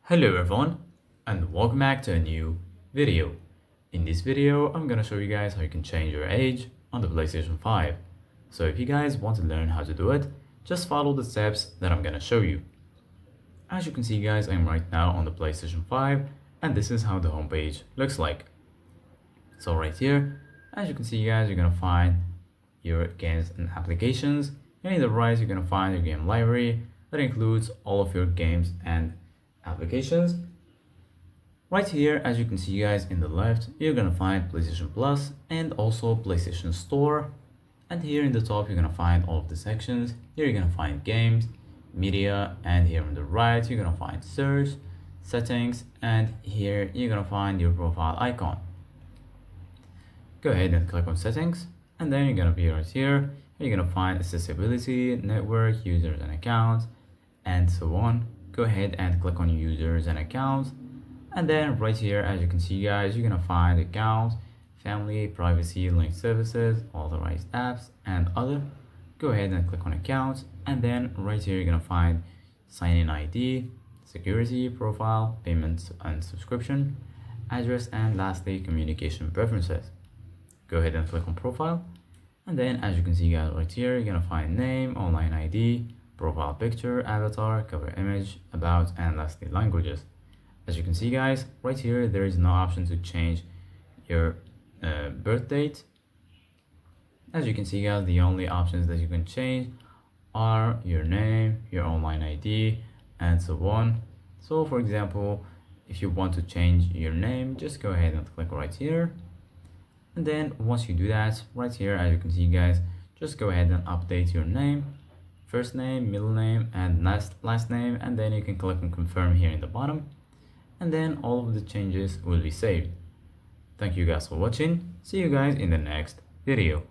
Hello everyone and welcome back to a new video. In this video, I'm gonna show you guys how you can change your age on the PlayStation 5. So if you guys want to learn how to do it, just follow the steps that I'm gonna show you. As you can see guys, I'm right now on the PlayStation 5 and this is how the homepage looks like. So right here, as you can see guys, you're gonna find your games and applications. And in the right, you're gonna find your game library that includes all of your games and applications. Right here, as you can see guys, in the left, you're gonna find PlayStation Plus and also PlayStation Store. And here in the top, you're gonna find all of the sections. Here you're gonna find games, media, and here on the right, you're gonna find search, settings, and here you're gonna find your profile icon. Go ahead and click on settings, and then you're gonna be right here. You're gonna find accessibility, network, users and accounts, and so on. Go ahead and click on users and accounts, and then right here, as you can see guys, you're gonna find accounts, family, privacy, linked services, authorized apps, and other. Go ahead and click on accounts, and then right here you're gonna find sign-in ID, security, profile, payments and subscription, address, and lastly communication preferences. Go ahead and click on profile, and then as you can see guys right here, you're gonna find name, online ID, profile picture, avatar, cover image, about, and lastly languages. As you can see guys right here, there is no option to change your birth date. As you can see guys, the only options that you can change are your name, your online ID, and so on. So for example, if you want to change your name, just go ahead and click right here, and then once you do that, right here, as you can see guys, just go ahead and update your name, first name, middle name, and last name, and then you can click on confirm here in the bottom, and then all of the changes will be saved. Thank you guys for watching. See you guys in the next video.